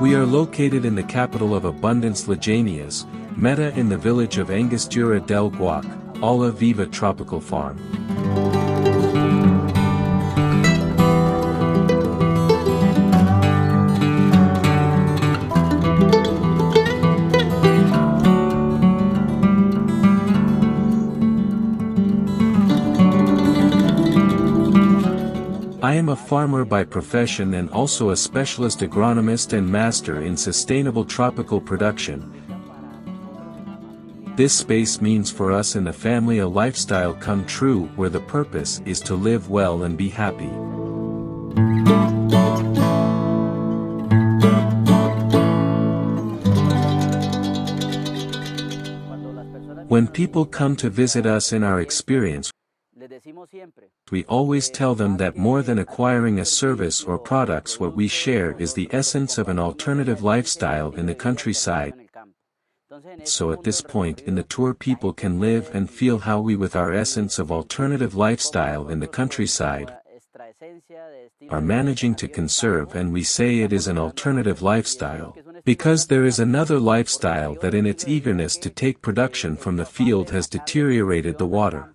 We are located in the capital of abundance Lejanías, Meta in the village of Angostura del Guac, Alla Viva Tropical Farm. I am a farmer by profession and also a specialist agronomist and master in sustainable tropical production. This space means for us in the family a lifestyle come true where the purpose is to live well and be happy. When people come to visit us in our experience, we always tell them that more than acquiring a service or products, what we share is the essence of an alternative lifestyle in the countryside. So at this point in the tour people can live and feel how we with our essence of alternative lifestyle in the countryside are managing to conserve, and we say it is an alternative lifestyle, because there is another lifestyle that in its eagerness to take production from the field has deteriorated the water,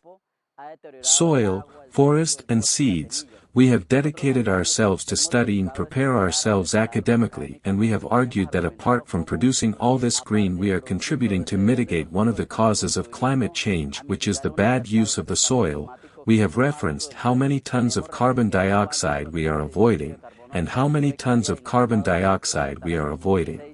soil, forest and seeds. We have dedicated ourselves to study and prepare ourselves academically, and we have argued that apart from producing all this green we are contributing to mitigate one of the causes of climate change, which is the bad use of the soil. We have referenced how many tons of carbon dioxide we are avoiding, and how many tons of carbon dioxide we are avoiding.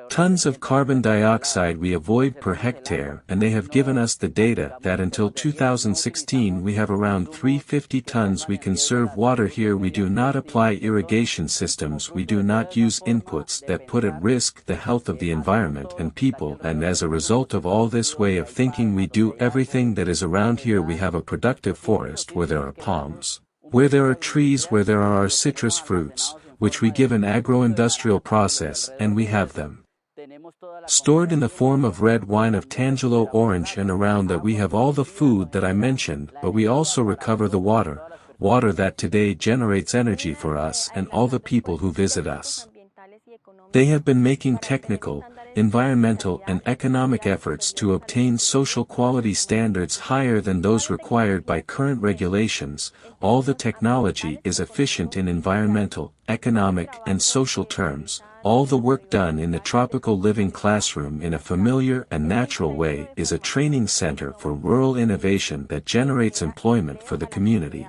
Tons of carbon dioxide we avoid per hectare, and they have given us the data that until 2016 we have around 350 tons. We conserve water here, we do not apply irrigation systems, we do not use inputs that put at risk the health of the environment and people, and as a result of all this way of thinking we do everything that is around here. We have a productive forest where there are palms, where there are trees, where there are our citrus fruits, which we give an agro-industrial process, and we have them stored in the form of red wine of Tangelo orange, and around that we have all the food that I mentioned, but we also recover the water that today generates energy for us and all the people who visit us. They have been making technical, environmental and economic efforts to obtain social quality standards higher than those required by current regulations. All the technology is efficient in environmental, economic and social terms. All the work done in the tropical living classroom in a familiar and natural way is a training center for rural innovation that generates employment for the community.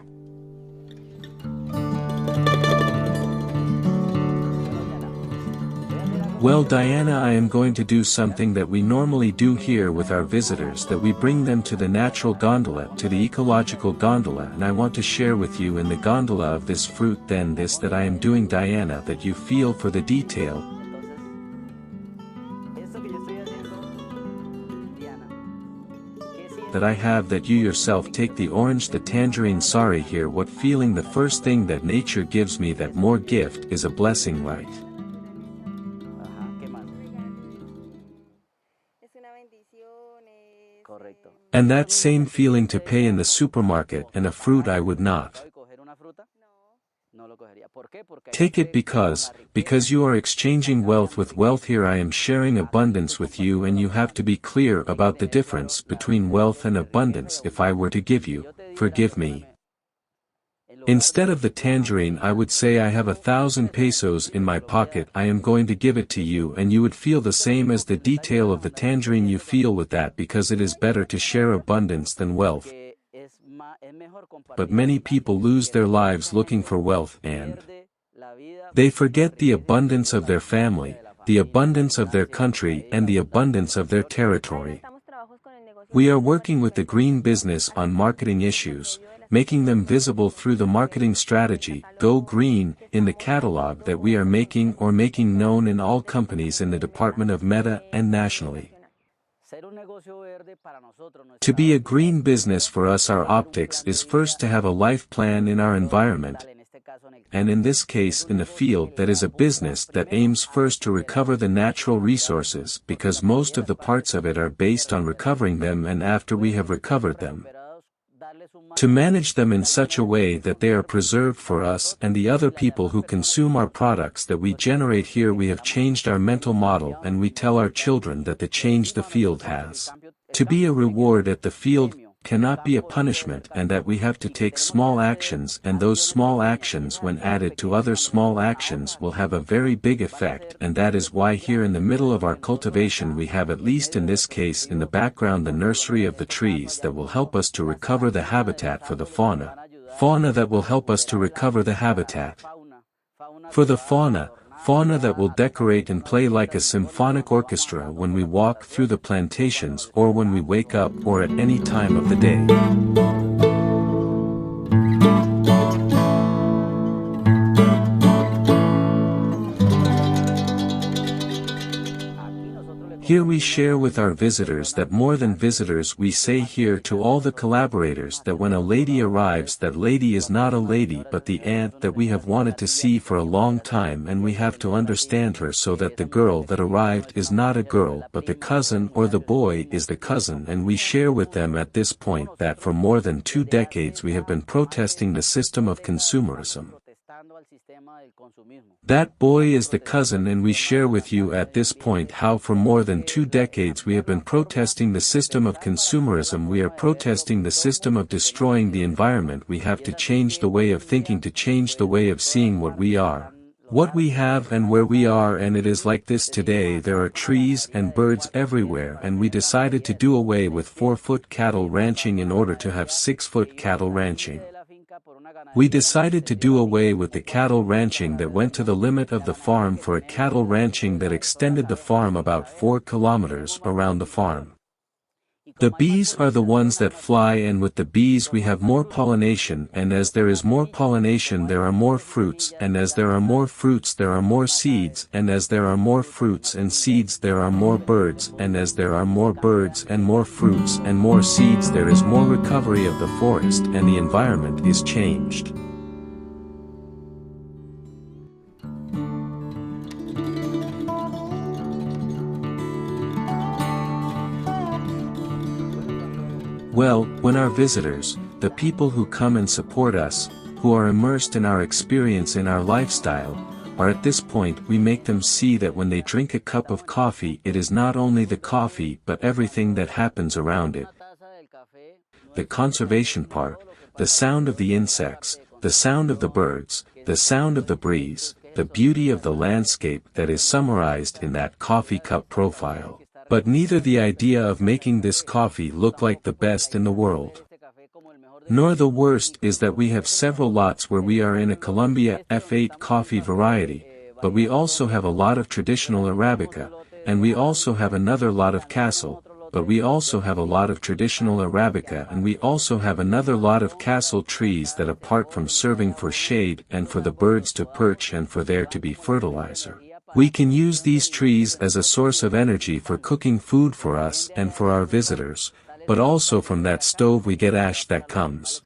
Well, Diana, I am going to do something that we normally do here with our visitors, that we bring them to the natural gondola, to the ecological gondola, and I want to share with you in the gondola of this fruit then this that I am doing, Diana, that you feel for the detail that I have, that you yourself take the orange, the tangerine, sorry here what feeling. The first thing that nature gives me, that more gift is a blessing, right? And that same feeling to pay in the supermarket, and a fruit I would not take it because you are exchanging wealth with wealth. Here I am sharing abundance with you, and you have to be clear about the difference between wealth and abundance. If I were to give you, forgive me, instead of the tangerine, I would say I have 1,000 pesos in my pocket, I am going to give it to you, and you would feel the same as the detail of the tangerine you feel with that, because it is better to share abundance than wealth. But many people lose their lives looking for wealth, and they forget the abundance of their family, the abundance of their country, and the abundance of their territory. We are working with the green business on marketing issues, making them visible through the marketing strategy, Go Green, in the catalog that we are making or making known in all companies in the Department of Meta and nationally. To be a green business for us, our optics is first to have a life plan in our environment, and in this case in the field, that is a business that aims first to recover the natural resources, because most of the parts of it are based on recovering them, and after we have recovered them, To manage them in such a way that they are preserved for us and the other people who consume our products that we generate here. We have changed our mental model and we tell our children that the change the field has to be a reward at the field cannot be a punishment, and that we have to take small actions, and those small actions when added to other small actions will have a very big effect. And that is why here in the middle of our cultivation we have, at least in this case in the background, the nursery of the trees that will help us to recover the habitat for the fauna that will help us to recover the habitat for the fauna that will decorate and play like a symphonic orchestra when we walk through the plantations or when we wake up or at any time of the day. Here we share with our visitors that more than visitors, we say here to all the collaborators that when a lady arrives, that lady is not a lady but the aunt that we have wanted to see for a long time, and we have to understand her so that the girl that arrived is not a girl but the cousin, or the boy is the cousin. And we share with them at this point that for more than 2 decades we have been protesting the system of consumerism. That boy is the cousin, and we share with you at this point how for more than 2 decades we have been protesting the system of consumerism. We are protesting the system of destroying the environment. We have to change the way of thinking, to change the way of seeing what we are, what we have and where we are. And it is like this today. There are trees and birds everywhere, and we decided to do away with 4-foot cattle ranching in order to have 6-foot cattle ranching. We decided to do away with the cattle ranching that went to the limit of the farm for a cattle ranching that extended the farm about 4 kilometers around the farm. The bees are the ones that fly, and with the bees we have more pollination, and as there is more pollination there are more fruits, and as there are more fruits there are more seeds, and as there are more fruits and seeds there are more birds, and as there are more birds and more fruits and more seeds there is more recovery of the forest, and the environment is changed. Well, when our visitors, the people who come and support us, who are immersed in our experience, in our lifestyle, are at this point, we make them see that when they drink a cup of coffee, it is not only the coffee but everything that happens around it. The conservation part, the sound of the insects, the sound of the birds, the sound of the breeze, the beauty of the landscape that is summarized in that coffee cup profile. But neither the idea of making this coffee look like the best in the world, nor the worst, is that we have several lots where we are in a Colombia F8 coffee variety, but we also have a lot of traditional Arabica, and we also have another lot of Castle, but we also have a lot of traditional Arabica, and we also have another lot of Castle trees that, apart from serving for shade and for the birds to perch and for there to be fertilizer, we can use these trees as a source of energy for cooking food for us and for our visitors, but also from that stove we get ash that comes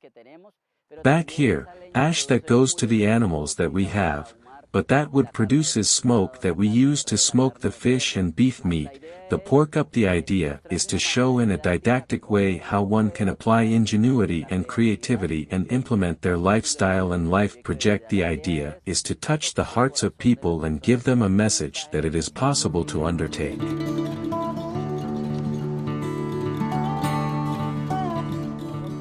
back here, ash that goes to the animals that we have, but that wood produces smoke that we use to smoke the fish and beef meat, the pork up. The idea is to show in a didactic way how one can apply ingenuity and creativity and implement their lifestyle and life project. The idea is to touch the hearts of people and give them a message that it is possible to undertake.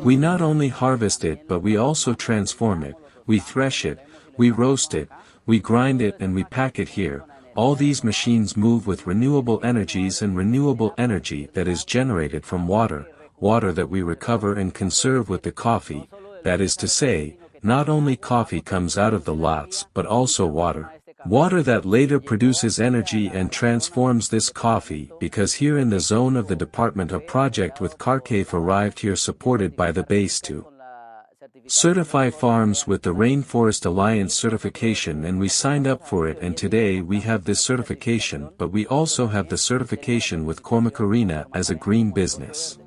We not only harvest it but we also transform it, we thresh it, we roast it, we grind it, and we pack it here. All these machines move with renewable energies, and renewable energy that is generated from water that we recover and conserve with the coffee. That is to say, not only coffee comes out of the lots but also water that later produces energy and transforms this coffee, because here in the zone of the department a project with Kharkiv arrived here supported by the base to certify farms with the Rainforest Alliance certification, and we signed up for it, and today we have this certification, but we also have the certification with Cormac Arena as a green business.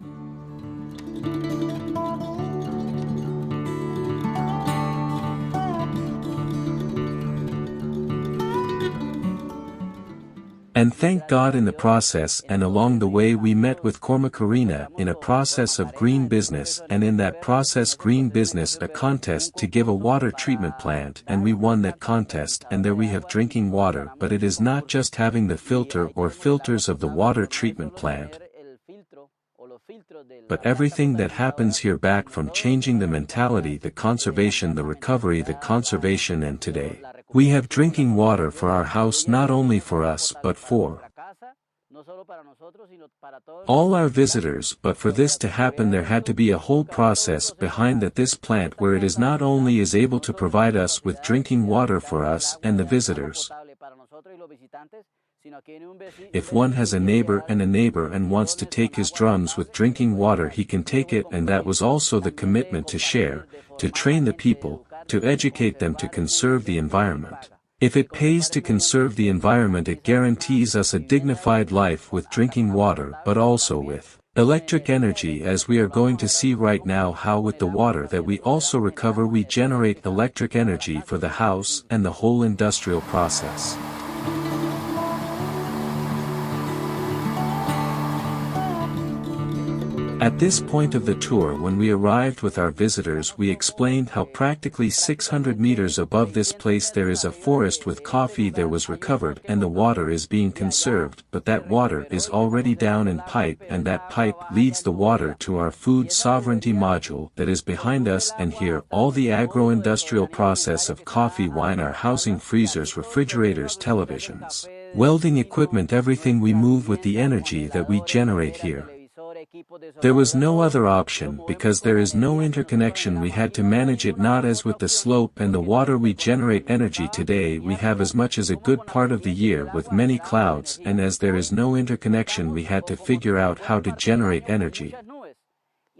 And thank God in the process and along the way we met with Cormacarina in a process of green business, and in that process green business a contest to give a water treatment plant, and we won that contest, and there we have drinking water. But it is not just having the filter or filters of the water treatment plant, but everything that happens here back from changing the mentality, the conservation, the recovery, the conservation, and today we have drinking water for our house, not only for us but for all our visitors. But for this to happen there had to be a whole process behind that, this plant where it is not only is able to provide us with drinking water for us and the visitors. If one has a neighbor and wants to take his drums with drinking water, he can take it, and that was also the commitment to share, to train the people, to educate them to conserve the environment. If it pays to conserve the environment, it guarantees us a dignified life with drinking water, but also with electric energy, as we are going to see right now how with the water that we also recover we generate electric energy for the house and the whole industrial process. At this point of the tour, when we arrived with our visitors, we explained how practically 600 meters above this place there is a forest with coffee there was recovered and the water is being conserved, but that water is already down in pipe, and that pipe leads the water to our food sovereignty module that is behind us, and here all the agro-industrial process of coffee, wine, our housing, freezers, refrigerators, televisions, welding equipment, everything we move with the energy that we generate here. There was no other option, because there is no interconnection. We had to manage it, not as with the slope and the water we generate energy today we have as much as a good part of the year with many clouds, and as there is no interconnection we had to figure out how to generate energy.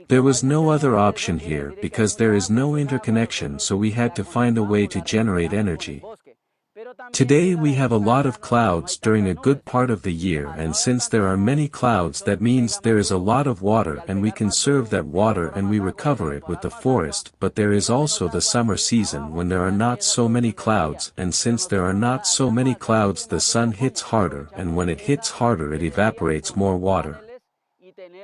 There was no other option here because there is no interconnection, so we had to find a way to generate energy. Today we have a lot of clouds during a good part of the year, and since there are many clouds that means there is a lot of water, and we conserve that water and we recover it with the forest. But there is also the summer season when there are not so many clouds, and since there are not so many clouds the sun hits harder, and when it hits harder it evaporates more water.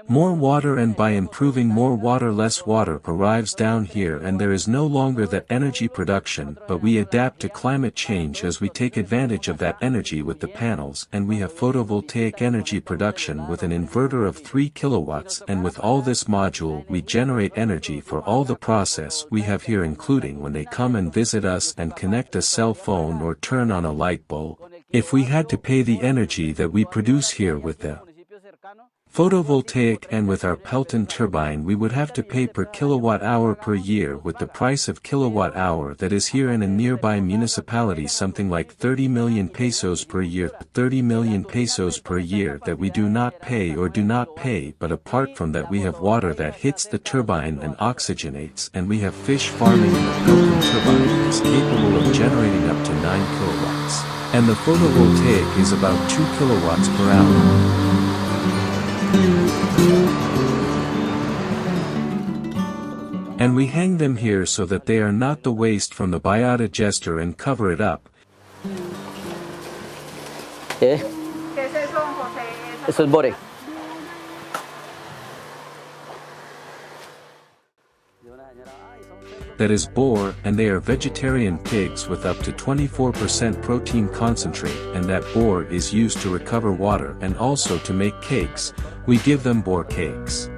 More water, and by improving more water less water arrives down here, and there is no longer that energy production, but we adapt to climate change as we take advantage of that energy with the panels, and we have photovoltaic energy production with an inverter of 3 kilowatts, and with all this module we generate energy for all the process we have here, including when they come and visit us and connect a cell phone or turn on a light bulb. If we had to pay the energy that we produce here with the photovoltaic and with our Pelton turbine, we would have to pay per kilowatt hour per year with the price of kilowatt hour that is here in a nearby municipality, something like 30 million pesos per year. 30 million pesos per year that we do not pay or do not pay, but apart from that we have water that hits the turbine and oxygenates, and we have fish farming, and the Pelton turbine is capable of generating up to 9 kilowatts. And the photovoltaic is about 2 kilowatts per hour. And we hang them here so that they are not the waste from the biodigester and cover it up. ¿Qué es eso, José? Eso es bore. That is boar, and they are vegetarian pigs with up to 24% protein concentrate, and that boar is used to recover water and also to make cakes. We give them boar cakes.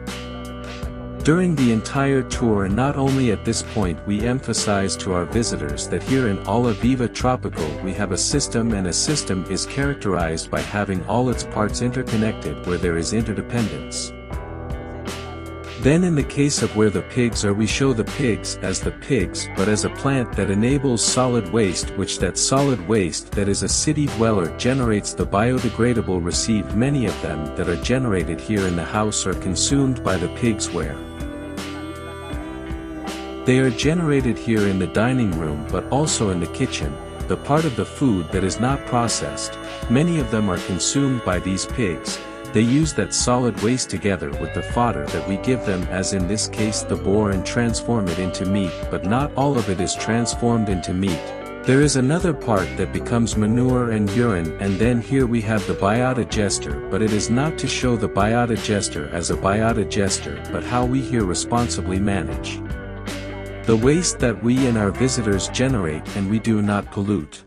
During the entire tour, and not only at this point, we emphasize to our visitors that here in Ala Viva Tropical we have a system, and a system is characterized by having all its parts interconnected where there is interdependence. Then in the case of where the pigs are, we show the pigs as the pigs, but as a plant that enables solid waste, which that solid waste that is a city dweller generates the biodegradable receive. Many of them that are generated here in the house are consumed by the pigs where they are generated here in the dining room, but also in the kitchen, the part of the food that is not processed. Many of them are consumed by these pigs. They use that solid waste together with the fodder that we give them, as in this case the boar, and transform it into meat, but not all of it is transformed into meat. There is another part that becomes manure and urine, and then here we have the biodigester, but it is not to show the biodigester as a biodigester but how we here responsibly manage the waste that we and our visitors generate and we do not pollute.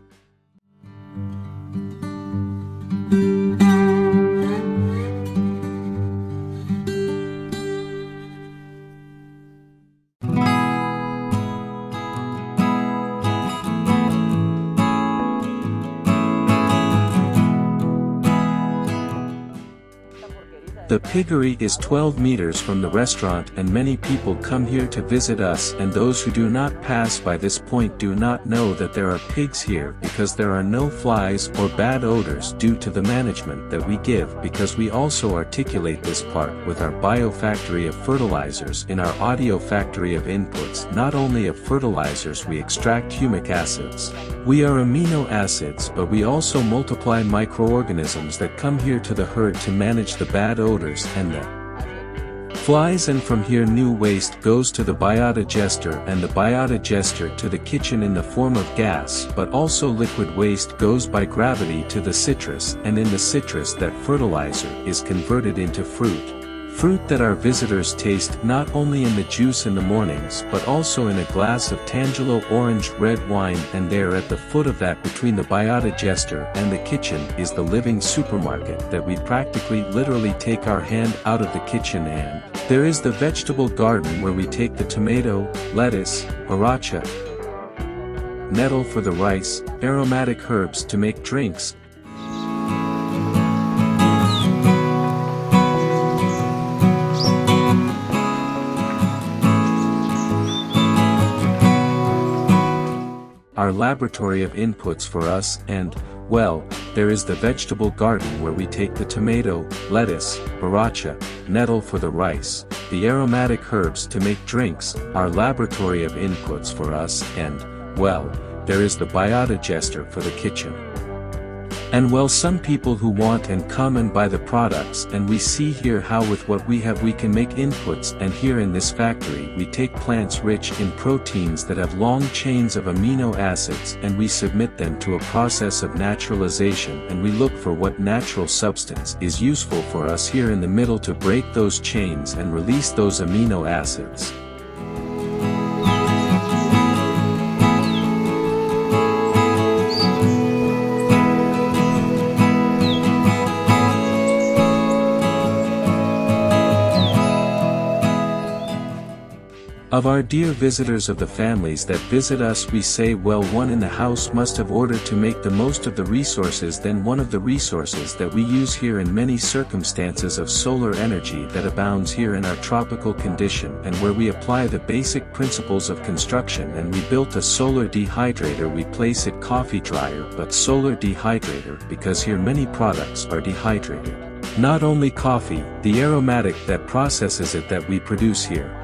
The piggery is 12 meters from the restaurant and many people come here to visit us, and those who do not pass by this point do not know that there are pigs here because there are no flies or bad odors due to the management that we give, because we also articulate this part with our biofactory of fertilizers in our audio factory of inputs. Not only of fertilizers we extract humic acids. We are amino acids, but we also multiply microorganisms that come here to the herd to manage the bad odors and the flies, and from here new waste goes to the biodigester and the biodigester to the kitchen in the form of gas, but also liquid waste goes by gravity to the citrus, and in the citrus that fertilizer is converted into fruit. Fruit that our visitors taste not only in the juice in the mornings but also in a glass of Tangelo orange red wine, and there at the foot of that between the biodigester and the kitchen is the living supermarket that we practically literally take our hand out of the kitchen, and there is the vegetable garden where we take the tomato, lettuce, sriracha, nettle for the rice, aromatic herbs to make drinks. Our laboratory of inputs for us, and, well, there is the vegetable garden where we take the tomato, lettuce, sriracha, nettle for the rice, the aromatic herbs to make drinks, our laboratory of inputs for us, and, well, there is the biodigester for the kitchen. And well, some people who want and come and buy the products, and we see here how with what we have we can make inputs, and here in this factory we take plants rich in proteins that have long chains of amino acids and we submit them to a process of naturalization, and we look for what natural substance is useful for us here in the middle to break those chains and release those amino acids. Of our dear visitors of the families that visit us, we say, well, one in the house must have ordered to make the most of the resources. Then one of the resources that we use here in many circumstances of solar energy that abounds here in our tropical condition, and where we apply the basic principles of construction, and we built a solar dehydrator. We place it coffee dryer but solar dehydrator because here many products are dehydrated. Not only coffee, the aromatic that processes it that we produce here.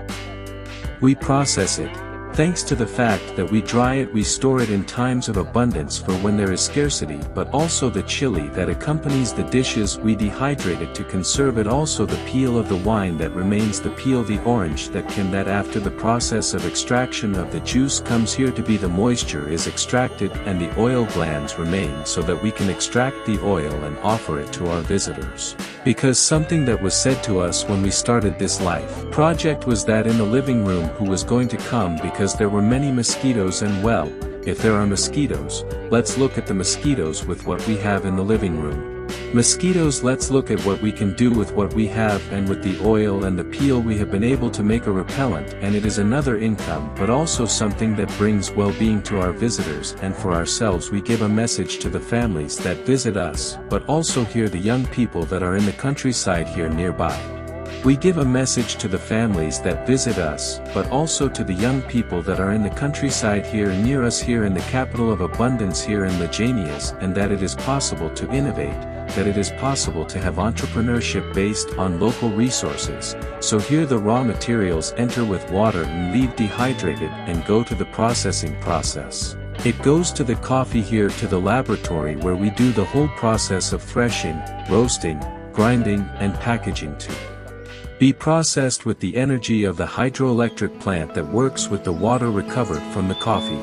We process it, thanks to the fact that we dry it, we store it in times of abundance for when there is scarcity, but also the chili that accompanies the dishes, we dehydrate it to conserve it, also the peel of the wine that remains, the peel the orange that after the process of extraction of the juice comes here to be the moisture is extracted and the oil glands remain, so that we can extract the oil and offer it to our visitors. Because something that was said to us when we started this life project was that in the living room who was going to come, because there were many mosquitoes, and well, if there are mosquitoes, let's look at the mosquitoes with what we have in the living room. Mosquitoes, let's look at what we can do with what we have, and with the oil and the peel we have been able to make a repellent, and it is another income but also something that brings well-being to our visitors, and for ourselves we give a message to the families that visit us, but also here the young people that are in the countryside here nearby. We give a message to the families that visit us, but also to the young people that are in the countryside here near us, here in the capital of abundance here in Lejanías, and that it is possible to innovate, that it is possible to have entrepreneurship based on local resources. So here the raw materials enter with water and leave dehydrated and go to the processing process. It goes to the coffee here to the laboratory where we do the whole process of threshing, roasting, grinding, and packaging to be processed with the energy of the hydroelectric plant that works with the water recovered from the coffee.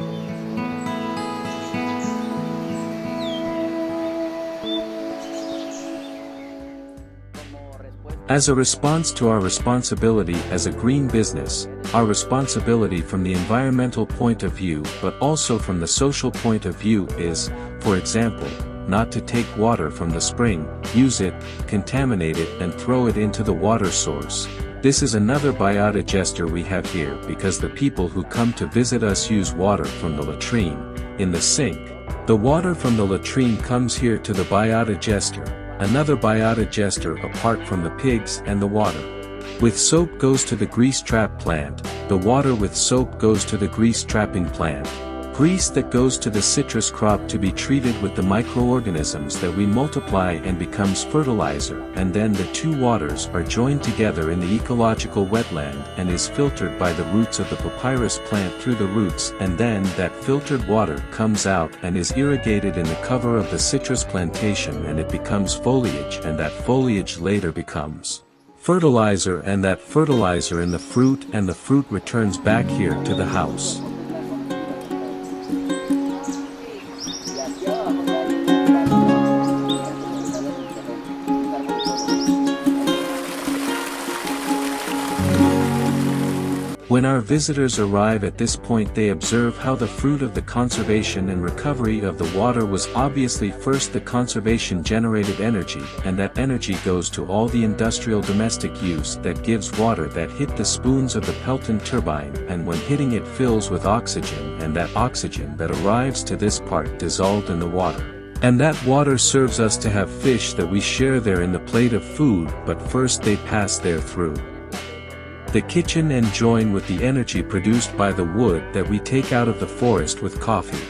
As a response to our responsibility as a green business, our responsibility from the environmental point of view but also from the social point of view is, for example, not to take water from the spring, use it, contaminate it and throw it into the water source. This is another biodigester we have here because the people who come to visit us use water from the latrine, in the sink. The water from the latrine comes here to the biodigester, another biodigester apart from the pigs and the water. With soap goes to the grease trap plant, the water with soap goes to the grease trapping plant. Grease that goes to the citrus crop to be treated with the microorganisms that we multiply and becomes fertilizer, and then the two waters are joined together in the ecological wetland and is filtered by the roots of the papyrus plant through the roots, and then that filtered water comes out and is irrigated in the cover of the citrus plantation and it becomes foliage, and that foliage later becomes fertilizer, and that fertilizer in the fruit, and the fruit returns back here to the house. When our visitors arrive at this point, they observe how the fruit of the conservation and recovery of the water was obviously first the conservation generated energy, and that energy goes to all the industrial domestic use that gives water that hit the spoons of the Pelton turbine, and when hitting it fills with oxygen, and that oxygen that arrives to this part dissolved in the water. And that water serves us to have fish that we share there in the plate of food, but first they pass there through the kitchen and join with the energy produced by the wood that we take out of the forest with coffee.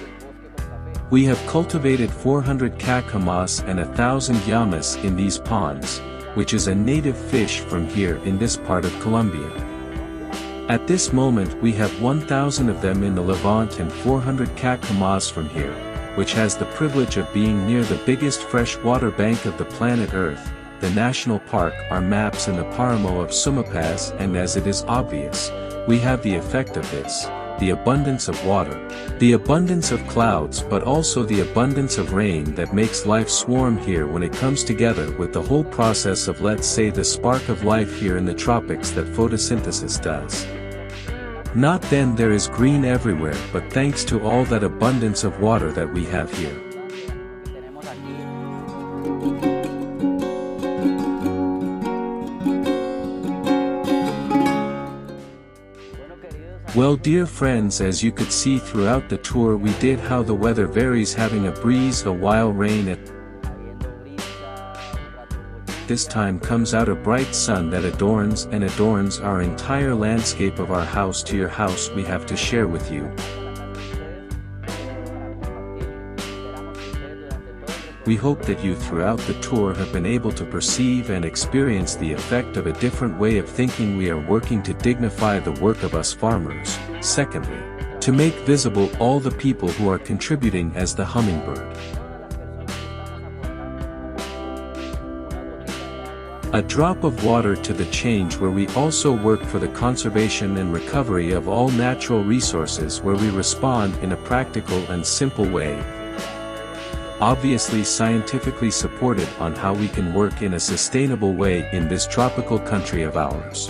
We have cultivated 400 cacamas and 1,000 llamas in these ponds, which is a native fish from here in this part of Colombia. At this moment we have 1,000 of them in the Levant and 400 cacamas from here, which has the privilege of being near the biggest freshwater bank of the planet Earth, the national park. Our maps in the Paramo of Sumapaz, and as it is obvious, we have the effect of this, the abundance of water, the abundance of clouds, but also the abundance of rain that makes life swarm here when it comes together with the whole process of, let's say, the spark of life here in the tropics that photosynthesis does. Not then there is green everywhere, but thanks to all that abundance of water that we have here. Well, dear friends, as you could see throughout the tour we did how the weather varies, having a breeze, a while rain, at this time comes out a bright sun that adorns our entire landscape of our house to your house we have to share with you. We hope that you throughout the tour have been able to perceive and experience the effect of a different way of thinking. We are working to dignify the work of us farmers. Secondly, to make visible all the people who are contributing as the hummingbird. A drop of water to the change, where we also work for the conservation and recovery of all natural resources, where we respond in a practical and simple way. Obviously scientifically supported on how we can work in a sustainable way in this tropical country of ours.